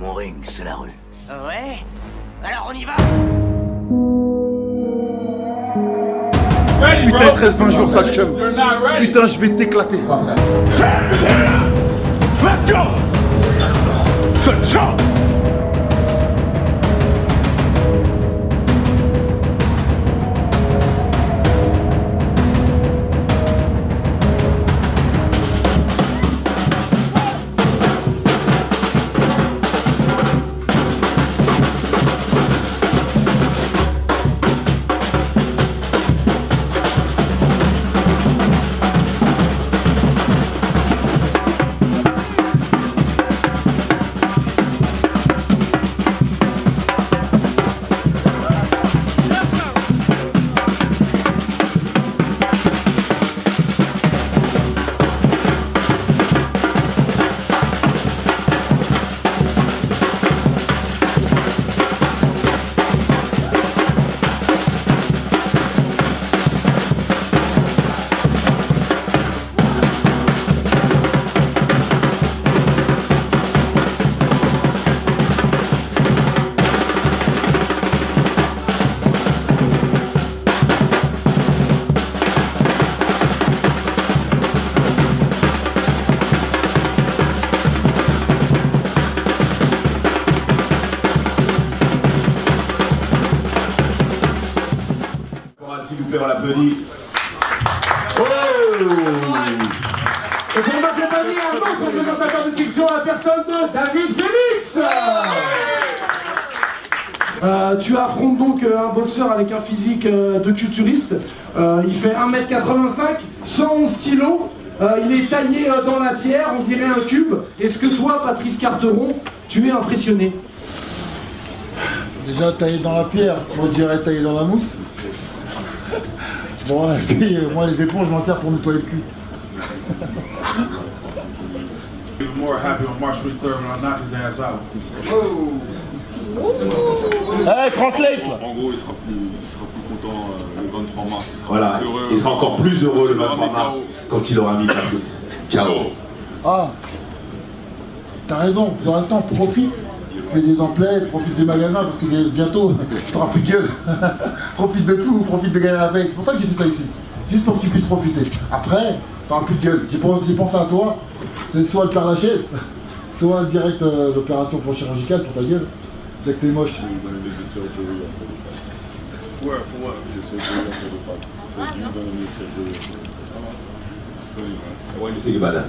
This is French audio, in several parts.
Mon ring, c'est la rue. Ouais? Alors on y va? Putain, 13-20 jours, ça chum. Putain, je vais t'éclater. Let's go! Jump! S'il vous plaît, on l'applaudit. Oh! Et pour m'accompagner, un autre présentateur de fiction, la personne de David Félix. Tu affrontes donc un boxeur avec un physique de culturiste. Il fait 1m85, 111 kg. Il est taillé dans la pierre, on dirait un cube. Est-ce que toi, Patrice Carteron, tu es impressionné? Déjà taillé dans la pierre, moi je dirais taillé dans la mousse. Bon, et puis moi les éponges, je m'en sers pour nettoyer le cul. More happy on March 23rd when I knock his ass out. Hey, translate! En gros, il sera plus content le 23 mars. Voilà, il sera encore plus heureux le 23 mars quand il aura mis Patrice KO. Ah, t'as raison, pour l'instant, profite. Fais des emplets, profite des magasins parce que bientôt, t'auras plus de gueule. Profite de tout, profite de gagner la paix. C'est pour ça que j'ai fait ça ici. Juste pour que tu puisses profiter. Après, t'auras plus de gueule. J'ai pensé à toi. C'est soit le Père Lachaise, soit direct l'opération pour chirurgicale pour ta gueule. Dès que t'es moche. Ouais, for what? What do you think about that?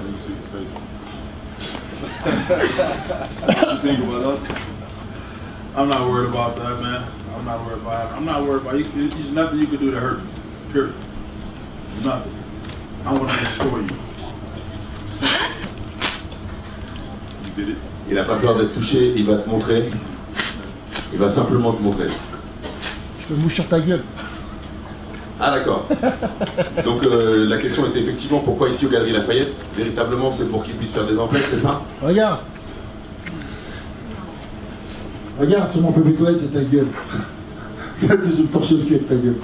I'm not worried about that, man. I'm not worried about it. I'm not worried about it. There's nothing you can do to hurt me. Period. Nothing. I want to destroy you. You did it. Il n'a pas peur d'être touché, il va te montrer. Il va simplement te montrer. Je te mouche sur ta gueule. Ah d'accord. Donc la question était effectivement pourquoi ici aux Galeries Lafayette? Véritablement c'est pour qu'il puisse faire des emplettes, c'est ça? Regarde. Regarde sur mon bébé toilette, c'est ta gueule. Je vais me torcher le cul avec ta gueule.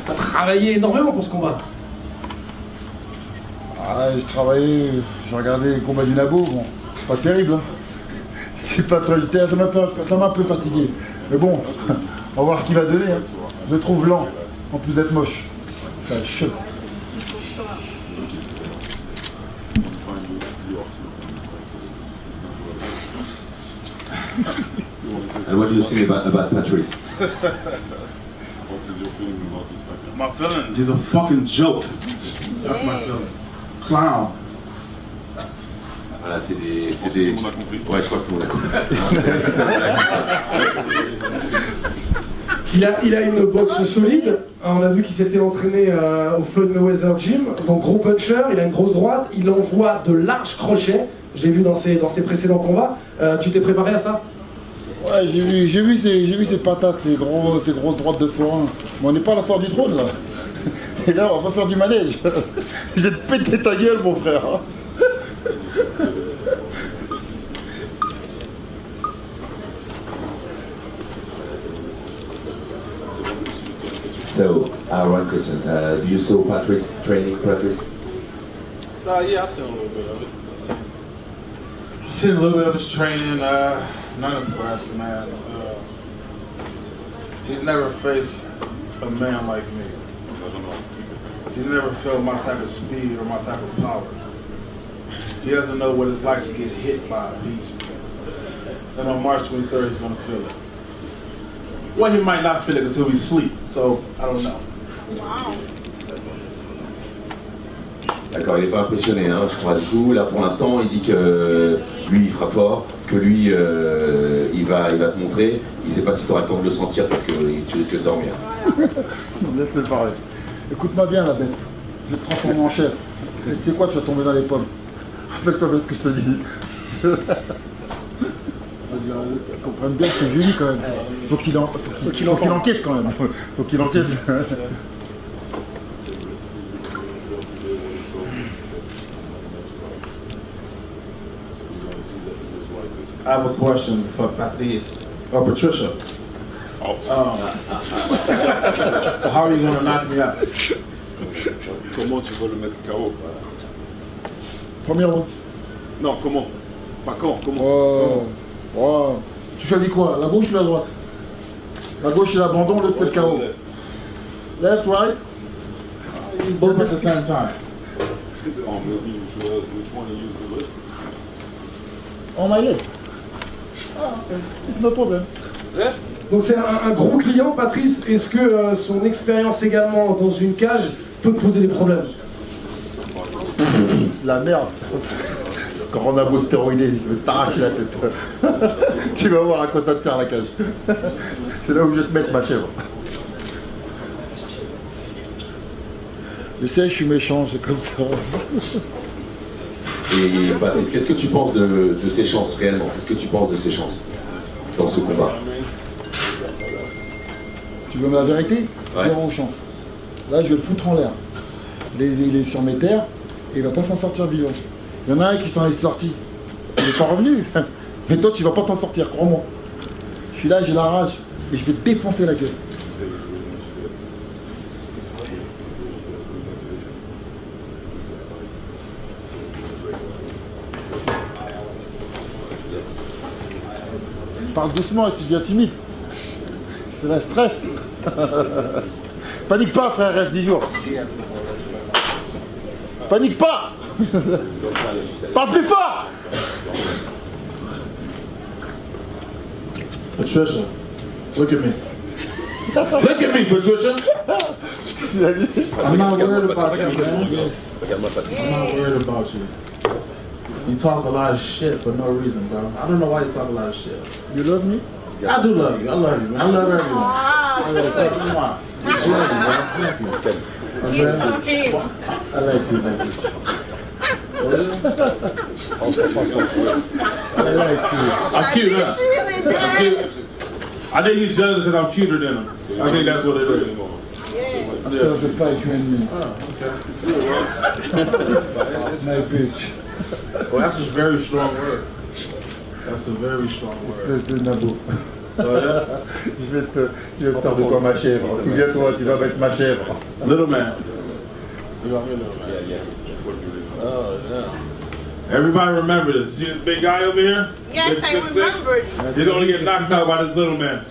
T'as travaillé énormément pour ce combat. Ah, j'ai travaillé, j'ai regardé les combats du Nabo, bon, c'est pas terrible, hein. C'est pas très, ça m'a un peu fatigué. Mais bon, on va voir ce qu'il va donner, hein. Je le trouve lent, en plus d'être moche. Ça choque. And what do you think about Patrice? What is your feeling about this fight? My feeling is a fucking joke. That's my feeling. Clown. Voilà, c'est des... Tout le monde a compris. Ouais, je crois que tout le monde a compris. Il a une boxe solide. On a vu qu'il s'était entraîné au Floyd Mayweather Gym. Donc gros puncher, il a une grosse droite. Il envoie de larges crochets. Je l'ai vu dans ses précédents combats. Tu t'es préparé à ça? Ouais, j'ai vu ces patates, ces grosses droites de forain. Mais on n'est pas à la foire du trône, là. Et là, on va pas faire du manège. Je vais te péter ta gueule, mon frère. So, one question. Do you saw Patrice training, Patrice? Yeah, I saw a little bit of it. Seen a little bit of his training. Not impressed, man. He's never faced a man like me. He's never felt my type of speed or my type of power. He doesn't know what it's like to get hit by a beast. And on March 23rd, he's gonna feel it. Well, he might not feel it until he's asleep, so I don't know. Wow. D'accord, il n'est pas impressionné, hein, je crois. Du coup, là pour l'instant, il dit que lui il fera fort, que lui il va te montrer. Il ne sait pas si tu auras le temps de le sentir parce que tu risques de dormir. Laisse-le parler. Écoute-moi bien, la bête. Je vais te transformer en chef. Tu sais quoi, tu vas tomber dans les pommes. Rappelle-toi bien ce que je te dis. Comprenne bien ce que je lui dis quand même. Faut qu'il encaisse quand même. Faut qu'il encaisse. I have a question for Patrice or Patricia. How are you gonna knock me out? Comment tu vas le mettre KO? Premier round. Non, comment? Pas quand, comment? Oh. Tu choisis quoi? La gauche ou la droite? La gauche c'est l'abandon, l'autre c'est le KO. Left, right? Both at the same time. Maybe you should, which one you use the list? On my leg. Ah, okay. It's no problem. Donc c'est un gros client, Patrice. Est-ce que son expérience également dans une cage peut te poser des problèmes? La merde. Quand on a beau stéroïdé, je vais t'arracher la tête. Tu vas voir à quoi ça te sert la cage. C'est là où je vais te mettre ma chèvre. Je sais, je suis méchant, c'est comme ça. Et Patrice, qu'est-ce que tu penses de ses chances réellement? Qu'est-ce que tu penses de ses chances dans ce combat? Tu veux ma vérité? Ouais. Zéro chance. Là, je vais le foutre en l'air. Il est sur mes terres et il va pas s'en sortir vivant. Il y en a un qui s'en est sorti. Il n'est pas revenu. Mais toi, tu vas pas t'en sortir, crois-moi. Je suis là, j'ai la rage et je vais te défoncer la gueule. Parle doucement et tu deviens timide. C'est la stress. Panique pas, frère, reste 10 jours. Panique pas. Parle plus fort. Patricia, look at me. Look at me, Patricia. I'm not worried about you, man. Regarde-moi, Patrice. I'm not worried about you. You talk a lot of shit for no reason, bro. I don't know why you talk a lot of shit. You love me? I do love you. I love you, man. I love everyone. I love everyone. I love you, bro. Thank you. He's so cute. I like you, man. I like you. I'm cute, huh? I'm cute. I think he's jealous because I'm cuter than him. I think that's what it is. After the fight, you and me. Oh, okay. It's good, right? Nice bitch. Well, that's a very strong word. That's a very strong word. Espèce de nabo. Oh, yeah? Je vais te faire de quoi ma chèvre. Souviens-toi, tu vas mettre ma chèvre. Little man. You got me, little man. Oh, yeah. Everybody remember this. See this big guy over here? Yes, Big I 6'6"? remembered. He's gonna get knocked out by this little man.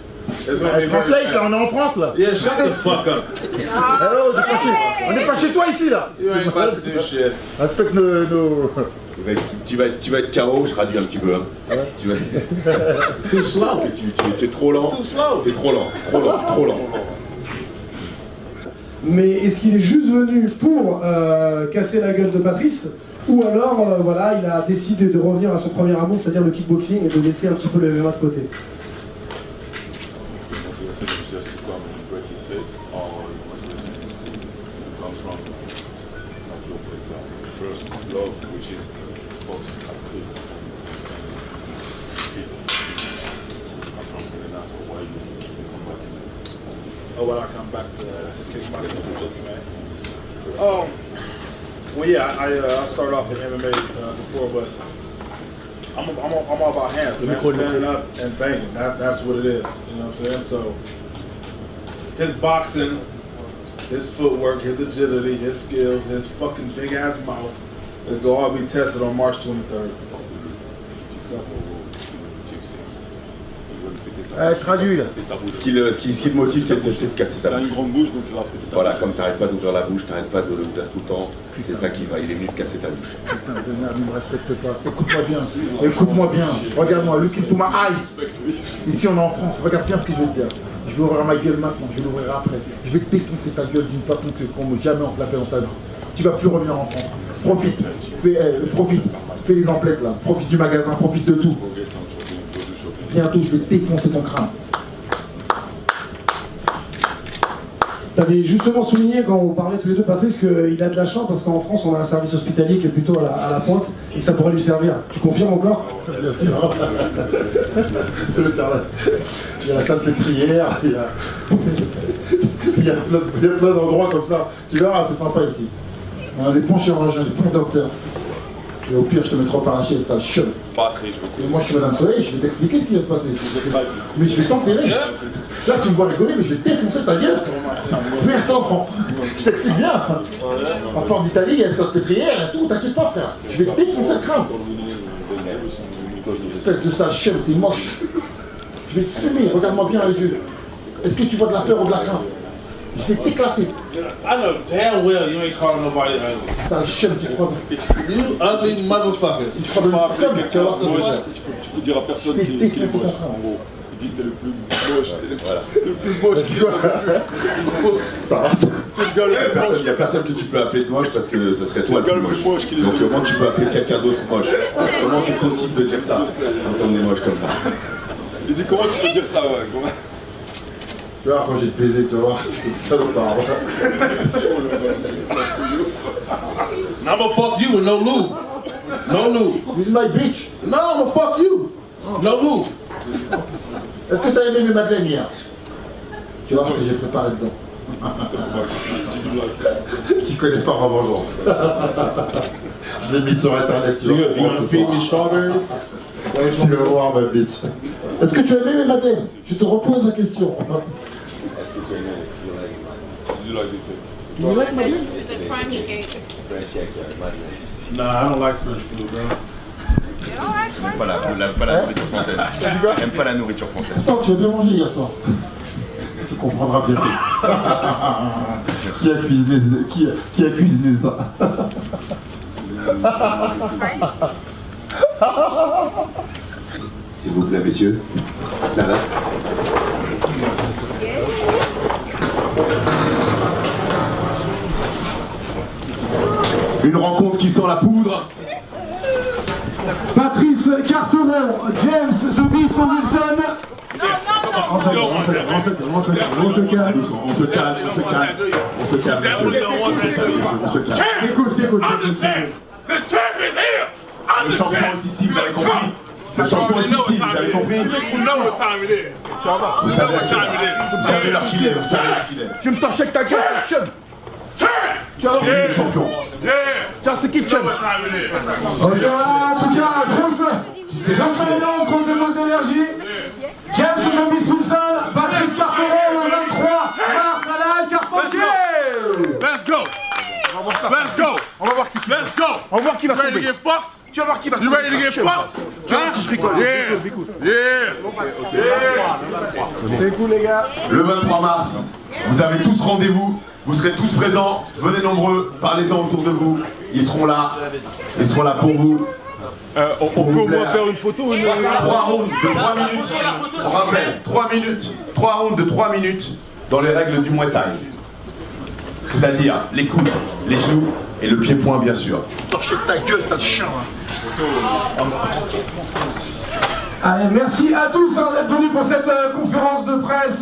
It's gonna be very Français, bad. on est en France là. Yeah, shut the fuck up. Oh, on n'est pas chez toi ici là. You ain't about to do shit. Respecte nos... Tu vas être KO, je traduis un petit peu. Hein. Tu vas... Too slow. tu es trop lent. It's too slow. T'es trop lent, trop lent, trop lent. Mais est-ce qu'il est juste venu pour casser la gueule de Patrice? Ou alors, voilà, il a décidé de revenir à son premier amour, c'est-à-dire le kickboxing, et de laisser un petit peu le MMA de côté? Oh, when I come back to kickboxing, man. Oh, well, yeah, I started off in MMA before, but I'm all about hands, man. Standing up and banging. That's what it is. You know what I'm saying? So his boxing, his footwork, his agility, his skills, his fucking big ass mouth is gonna all be tested on March 23rd. Traduis là. Ce qui le motive, c'est de casser ta T'as bouche. une grande bouche, donc il va péter ta Voilà, bouche. comme t'arrêtes pas d'ouvrir la bouche, t'arrêtes pas de l'ouvrir tout le temps, c'est ça qui va, il est venu de casser ta bouche. Putain de merde, il me respecte pas. Écoute-moi bien. Écoute-moi bien. Regarde-moi, look into my eyes. Ici on est en France, regarde bien ce que je vais te dire. Je vais ouvrir ma gueule maintenant, je vais l'ouvrir après. Je vais te défoncer ta gueule d'une façon qu'on ne jamais on te l'a fait dans ta vie. Tu vas plus revenir en France. Profite, fais les emplettes là, profite du magasin, profite de tout. Bientôt je vais te défoncer ton crâne. T'avais justement souligné quand on parlait tous les deux, Patrice, qu'il a de la chance parce qu'en France on a un service hospitalier qui est plutôt à la pointe et que ça pourrait lui servir. Tu confirmes encore? Bien sûr. Il y a la salle pétrière, il y a plein d'endroits comme ça. Tu verras, c'est sympa ici. On a des bons chirurgiens, des bons docteurs. Et au pire, je te mettrai au paraché, ça chum. Et moi, je suis Madame Soleil, je vais t'expliquer ce qui va se passer. Mais je vais t'enterrer. Là, tu me vois rigoler, mais je vais défoncer ta gueule. Mais attends, je t'explique bien. En porte d'Italie, il y a une salle pétrière et tout, t'inquiète pas, frère. Je vais défoncer le crâne. Espèce de sale chum, t'es moche. Je vais te fumer, regarde-moi bien les yeux. Est-ce que tu vois de la peur ou de la crainte? Je vais t'éclater. I know damn well you ain't calling nobody ugly. Sale chum, tu crois. You ugly motherfucker. Tu crois de la comme, tu vas voir ça. Tu peux dire à personne qu'il est moche. En gros, il dit que t'es le plus moche, t'es le plus moche. Il n'y a personne que tu peux appeler de moche parce que ce serait toi le plus moche. Donc comment tu peux appeler quelqu'un d'autre moche? Comment c'est possible de dire ça quand on est moche comme ça? Il dit comment tu peux dire ça, ouais, comment... Tu vois, quand j'ai te baisé, tu vois, salopard. And I'ma fuck you with no lube. No lube. With my bitch. No, I'ma fuck you. No lube. Est-ce que t'as aimé mes madeleines hier? Tu vois ce que j'ai préparé dedans. Tu connais pas ma vengeance. Je l'ai mis sur internet. Tu vas feed me strawberries? tu vas voir ma bitch. Est-ce que tu as aimé mes madeleines? Je te repose la question. It's a French cake. Nah, I don't like French food, bro. You don't like French Pas la nourriture française. J'aime pas la nourriture française. Attends, tu as bien mangé hier soir. Tu comprendras bientôt. Qui a cuisiné ça? S'il vous plaît, messieurs. Ça va? Une rencontre qui sent la poudre. Patrice Carteron, James The Beast Wilson. On se calme. Écoute. The champ is here! Le champion est ici, vous avez compris? Le champion est ici, vous avez compris? You know what time it is. Vous savez l'heure qu'il est, Je me torche avec ta gueule, chum. Champ! Tu vas voir, Yeah. le champion. Yeah! Tiens, c'est qui le You know chum? what time it is. En tout cas, grosse ambiance, grosse dose d'énergie. James The Beast Wilson, Patrice Carteron le 23 mars à la Carpentier. Let's go! Let's go! On va voir qui Let's go! On va voir qui va You ready to tomber. get fucked? Tu vas voir qui va You ready to get Chum. fucked? Tu vas voir si je rigole. Yeah! Yeah! C'est cool les gars. Le 23 mars, vous avez tous rendez-vous, vous serez tous présents, venez nombreux, parlez-en autour de vous, ils seront là pour vous. On peut au moins faire une photo ou une... 3 rounds de 3 minutes, on rappelle, 3 rounds de 3 minutes dans les règles du Muay Thai. C'est-à-dire les coudes, les genoux et le pied-point bien sûr. Torcher ta gueule, sale chien. Allez, merci à tous d'être venus pour cette conférence de presse,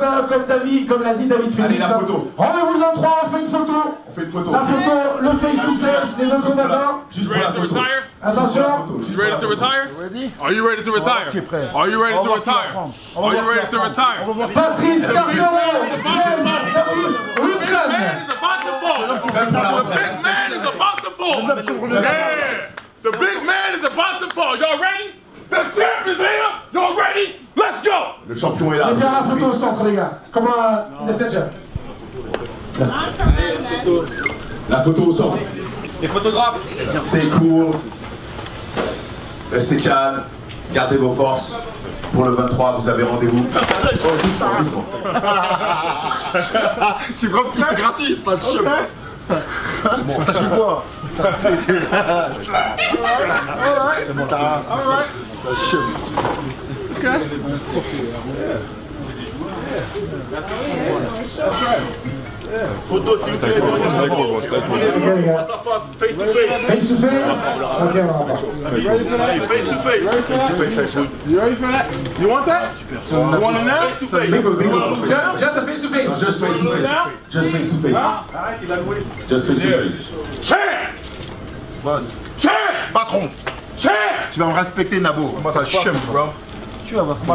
comme l'a dit David Félix. Allez, la photo. Rendez-vous le 23, on fait une photo. On fait une photo. La photo, le face-to-face, les deux côtes d'abord. Juste pour la photo. Attention. You ready to retire? Are you ready to retire? Are you ready to retire? Are you ready to retire? Patrice Carteron, James Wilson. The big man is about to fall. Yeah! The big man is about to fall. Y'all ready? The champ is here. Y'all ready? Let's go! Le champion est là. On va faire la photo au centre, les gars. Comme un messenger. La photo au centre. Les photographes. Stay cool. Restez calme. Gardez vos forces. Pour le 23, vous avez rendez-vous. Oh, doucement. Tu crois que c'est gratuit, c'est un chum. Bon, ça tu vois. C'est bon, c'est un chum. Photo, s'il vous plaît. Face à face, face to face. Face to face? Ok, on va Face to face. You ready for that? You want that? You want it now? Face to face. Just the face to face. Just face to face. Just face to face. Just face to face. Champ! Boss. Champ! Patron. Champ! Tu vas me respecter, Nabo. C'est un chum, bro. Tu vas voir ce que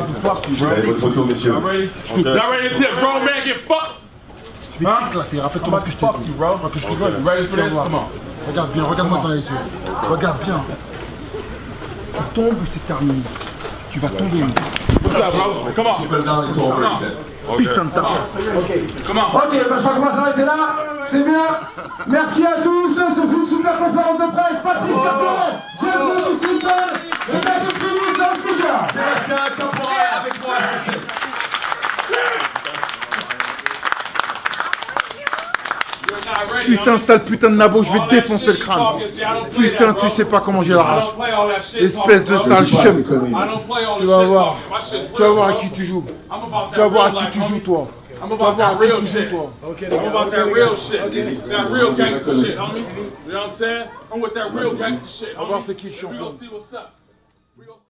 Vous avez votre photo, messieurs. Y'all ready? Y'all ready to see a grown man get fucked? Je vais t'éclater, rappelle-toi que je t'ai dit. Que je rigole. You ready for Tu vas this? voir. Come on. Regarde bien, regarde-moi dans les yeux. Regarde bien. Tu tombes, c'est terminé. Tu vas tomber. What's up, bro? Come on. People down, it's over, he said. Putain de ta place. Come on. Ok, bah, je crois qu'on va s'arrêter là. C'est bien. Merci à tous. Ce fut une super conférence de presse. Patrice Capone, James Washington et David Phillips, un speaker. Sébastien Caporal avec moi, associé. Putain, sale putain de Nabo, je vais te défoncer le crâne. Putain, tu sais pas comment j'ai la rage. Espèce de sale chum. Tu vas voir. Tu vas voir à qui tu joues. Tu vas voir à qui tu joues, toi. I'm about that real shit. Okay, I'm about that real shit. That real gangster shit, homie. You know what I'm saying? I'm with that real gangster shit, homie. On va voir c'est qui le We champion. gonna see what's up.